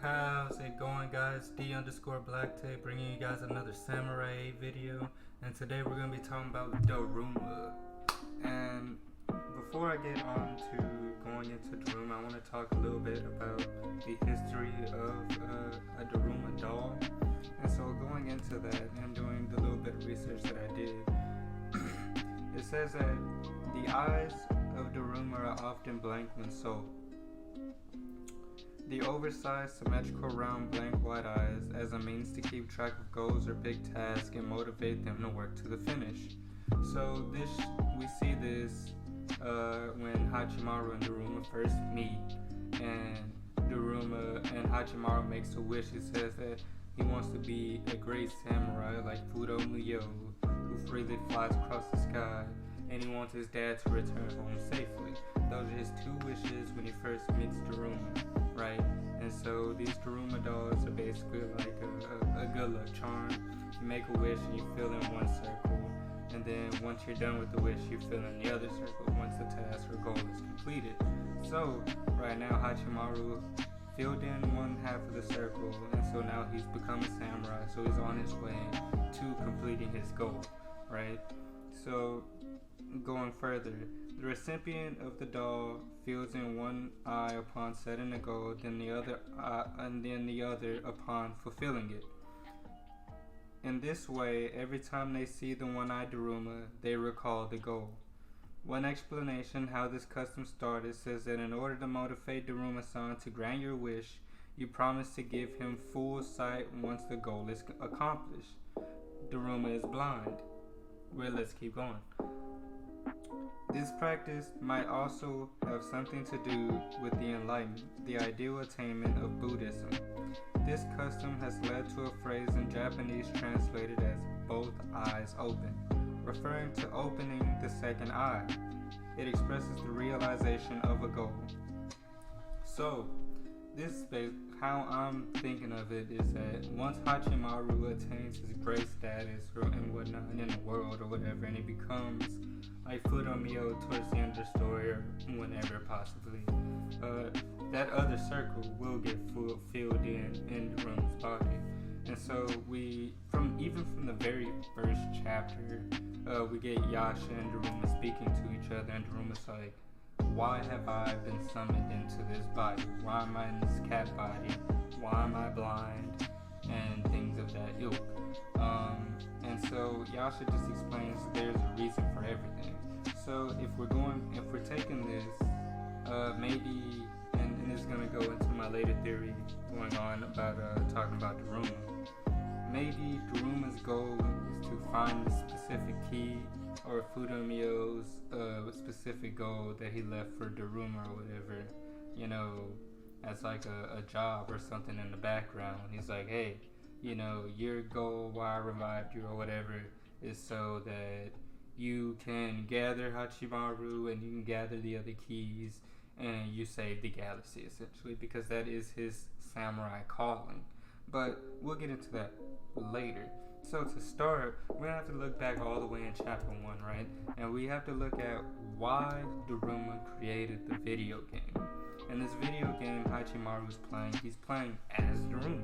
How's it going, guys? D_Black bringing you guys another samurai video, and today we're gonna be talking about Daruma. And before I get on to going into Daruma, I want to talk a little bit about the history of a Daruma doll. And so, going into that and doing the little bit of research that I did, it says that the eyes of Daruma are often blank when sold. The oversized, symmetrical, round, blank white eyes as a means to keep track of goals or big tasks and motivate them to work to the finish. So we see this when Hachimaru and Daruma first meet, and Daruma and Hachimaru makes a wish. He says that he wants to be a great samurai like Fudo Muyo, who freely flies across the sky, and he wants his dad to return home safely. Those are his two wishes when he first meets Daruma, right? And so these Daruma dolls are basically like a good luck charm. You make a wish and you fill in one circle, and then once you're done with the wish, you fill in the other circle once the task or goal is completed. So right now Hachimaru filled in one half of the circle, and so now he's become a samurai, so he's on his way to completing his goal, right? So going further, the recipient of the doll fills in one eye upon setting a goal, then the other upon fulfilling it. In this way, every time they see the one-eyed Daruma, they recall the goal. One explanation how this custom started says that in order to motivate Daruma-san to grant your wish, you promise to give him full sight once the goal is accomplished. Daruma is blind. Well, let's keep going. This practice might also have something to do with the enlightenment, the ideal attainment of Buddhism. This custom has led to a phrase in Japanese translated as both eyes open, referring to opening the second eye. It expresses the realization of a goal. So, how I'm thinking of it is that once Hachimaru attains his great status and whatnot in the world or whatever, and he becomes like Fudomio towards the end of the story or whenever possibly, that other circle will get filled in Daruma's body. And so even from the very first chapter, we get Yasha and Daruma speaking to each other, and Daruma's like, why have I been summoned into this body? Why am I in this cat body? Why am I blind? And things of that ilk. And so Yasha just explains there's a reason for everything. So if we're taking this, maybe, and this is gonna go into my later theory going on about talking about Daruma. Maybe Daruma's goal is to find the specific key, or Fudomio's specific goal that he left for Daruma or whatever, as like a job or something in the background. He's like, hey, your goal, why I revived you or whatever, is so that you can gather Hachimaru and you can gather the other keys and you save the galaxy, essentially, because that is his samurai calling. But we'll get into that later. So to start, we're going to have to look back all the way in chapter 1, right? And we have to look at why Daruma created the video game. And this video game Hachimaru is playing, he's playing as Daruma.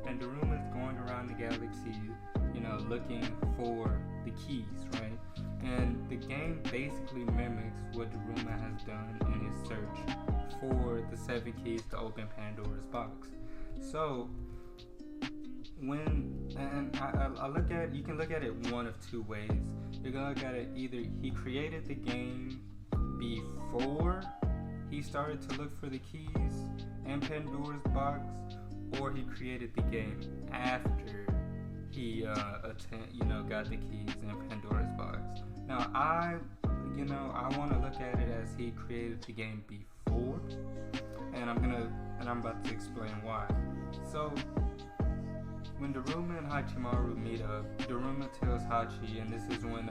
And Daruma is going around the galaxy, looking for the keys, right? And the game basically mimics what Daruma has done in his search for the 7 keys to open Pandora's box. So you can look at it one of two ways. You can look at it either he created the game before he started to look for the keys in Pandora's box, or he created the game after he got the keys in Pandora's box. Now I want to look at it as he created the game before, and I'm about to explain why. So when Daruma and Hachimaru meet up, Daruma tells Hachi, and this is when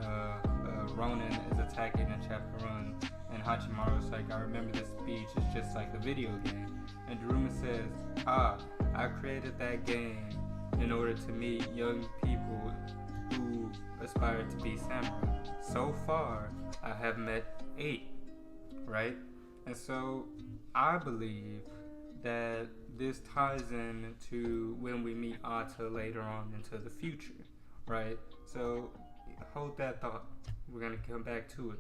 Ronin is attacking in chapter 1, and Hachimaru's like, I remember this speech, it's just like the video game. And Daruma says, I created that game in order to meet young people who aspire to be samurai. So far, I have met 8, right? And so I believe that this ties in to when we meet Ata later on into the future, right? So hold that thought. We're gonna come back to it.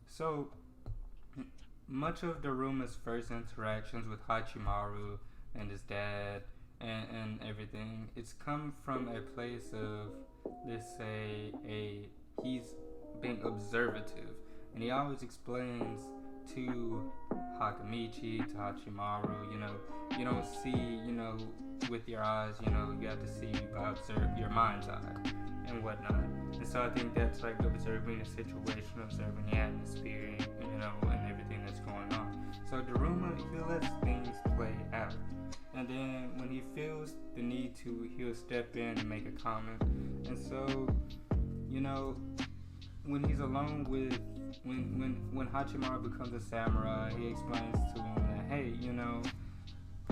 So much of Daruma's first interactions with Hachimaru and his dad and everything, it's come from a place of, let's say, he's being observative, and he always explains to Hakamichi, to Hachimaru, you don't see, with your eyes, you have to see by your mind's eye and whatnot. And so I think that's like observing the situation, observing the atmosphere, and everything that's going on. So Daruma, he lets things play out. And then when he feels the need to, he'll step in and make a comment. And so, when he's alone with, when Hachimaru becomes a samurai, he explains to him that, hey,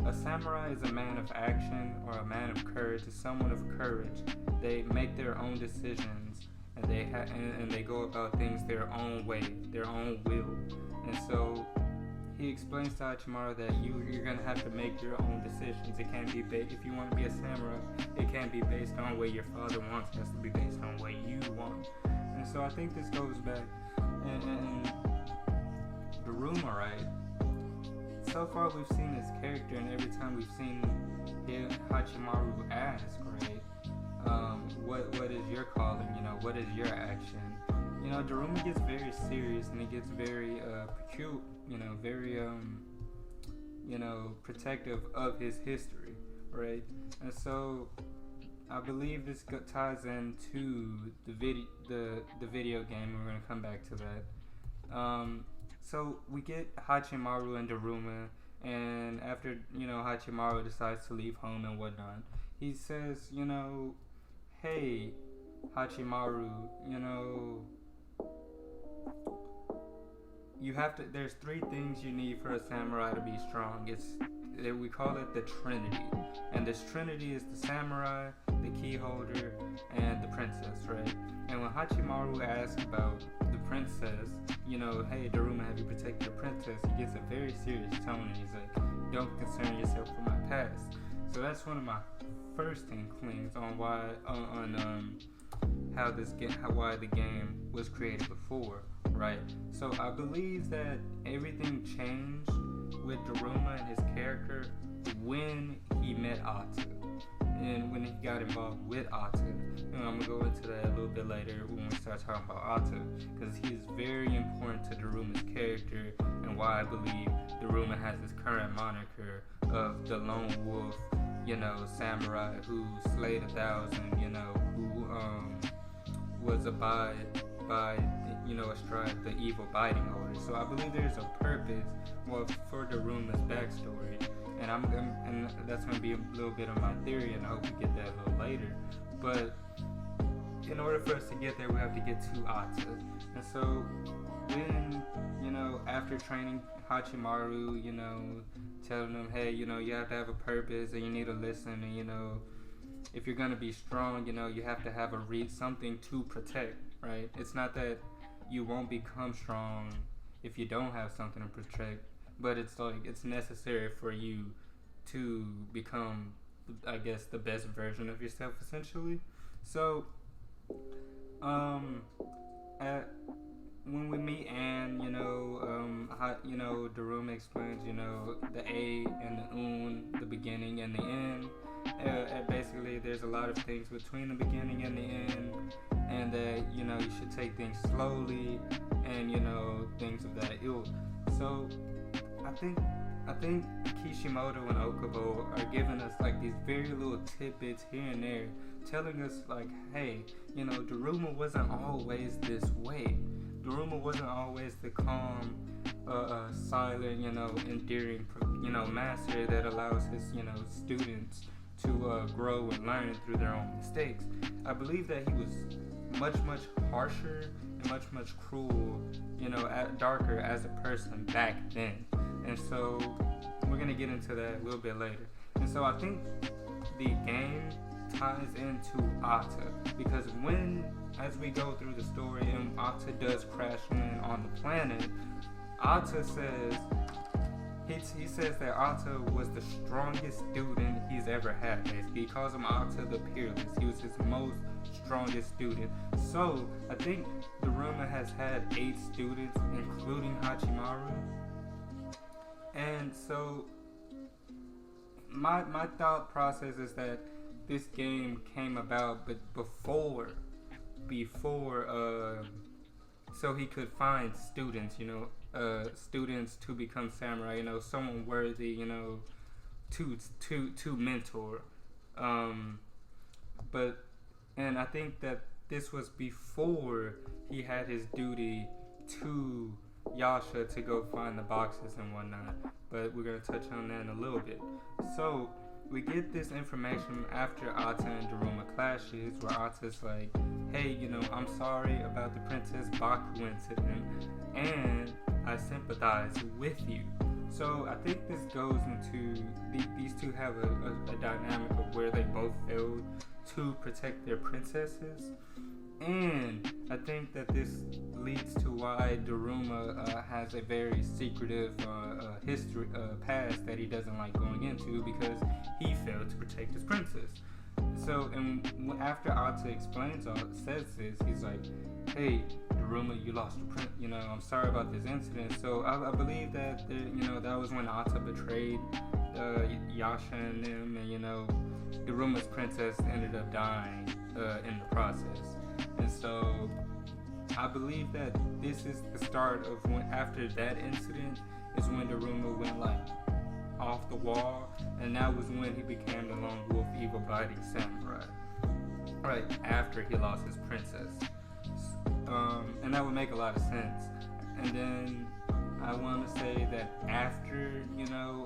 a samurai is a man of action or a man of courage, is someone of courage. They make their own decisions, and they go about things their own way, their own will. And so he explains to Hachimaru that you're gonna have to make your own decisions. It can't be if you want to be a samurai, it can't be based on what your father wants. It has to be based on what you want. And so I think this goes back and Daruma, right? So far we've seen his character, and every time we've seen Hachimaru ask, right? What is your calling? What is your action? Daruma gets very serious, and he gets very peculiar, very protective of his history, right? And so I believe this ties into the video game. We're gonna come back to that. So we get Hachimaru and Daruma, and after Hachimaru decides to leave home and whatnot, he says, hey, Hachimaru, you have to. There's 3 things you need for a samurai to be strong. We call it the Trinity, and this Trinity is the samurai, the key holder, and the princess, right? And when Hachimaru asks about the princess, hey, Daruma, have you protected the princess? He gets a very serious tone, and he's like, don't concern yourself with my past. So that's one of my first inklings on why why the game was created before, right? So I believe that everything changed with Daruma and his character when he met Ata, and when he got involved with Ata. I'm gonna go into that a little bit later when we start talking about Ata, because he's very important to Daruma's character, and why I believe Daruma has his current moniker of the lone wolf, samurai who slayed 1,000, who was abide by astride the evil biting order. So I believe there's a purpose for Daruma's backstory, and that's going to be a little bit of my theory, and I hope we get that a little later. But in order for us to get there, we have to get to Ata. And so when after training Hachimaru, telling him, hey, you have to have a purpose, and you need to listen, and if you're gonna be strong, you have to have something to protect, right? It's not that you won't become strong if you don't have something to protect, but it's like it's necessary for you to become, I guess, the best version of yourself, essentially. So, when we meet Anne, Daruma explains, the A and the Un, the beginning and the end. And basically, there's a lot of things between the beginning and the end, and that you should take things slowly, and things of that ilk. So, I think Kishimoto and Okubo are giving us like these very little tidbits here and there, telling us like, hey, Daruma wasn't always this way. Daruma wasn't always the calm, silent, endearing, master that allows his, students to grow and learn through their own mistakes. I believe that he was much, much harsher and much, much cruel, darker as a person back then. And so we're going to get into that a little bit later. And so I think the game ties into Ata, because as we go through the story and Ata does crash land on the planet, Ata says, he says that Ata was the strongest student he's ever had. Basically, he calls him Ata the Peerless. He was his most strongest student. So I think Daruma has had 8 students, including Hachimaru. And so my thought process is that this game came about, but before so he could find students, students to become samurai, someone worthy, to mentor. But and I think that this was before he had his duty to Yasha to go find the boxes and whatnot. But we're gonna touch on that in a little bit. So we get this information after Ata and Daruma clashes, where Ata's like, hey, I'm sorry about the Princess Baku incident, and I sympathize with you. So I think this goes into, these two have a dynamic of where they both failed to protect their princesses. And I think that this leads to why Daruma has a very secretive history past that he doesn't like going into, because he failed to protect his princess. So, and after Ata says this, he's like, hey, Daruma, you lost your prince. I'm sorry about this incident. So I believe that that was when Ata betrayed Yasha and them, and Daruma's princess ended up dying in the process. And so I believe that this is the start of when, after that incident, is when Daruma went off the wall, and that was when he became the lone wolf, evil-bodied samurai. Right after he lost his princess, and that would make a lot of sense. And then I want to say that after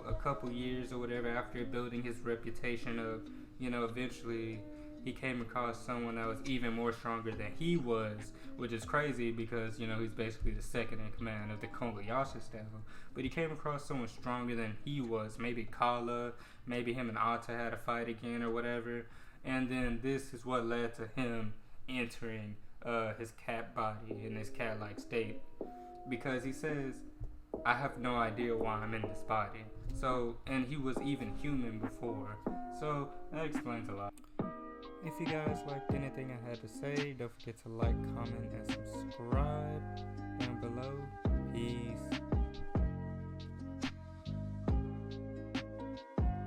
a couple years or whatever, after building his reputation of eventually he came across someone that was even more stronger than he was, which is crazy because, he's basically the second in command of the Kobayasha stable. But he came across someone stronger than he was, maybe Kala, maybe him and Ata had a fight again or whatever. And then this is what led to him entering his cat body in his cat-like state. Because he says, I have no idea why I'm in this body. So, and he was even human before. So, that explains a lot. If you guys liked anything I had to say, don't forget to like, comment, and subscribe down below. Peace.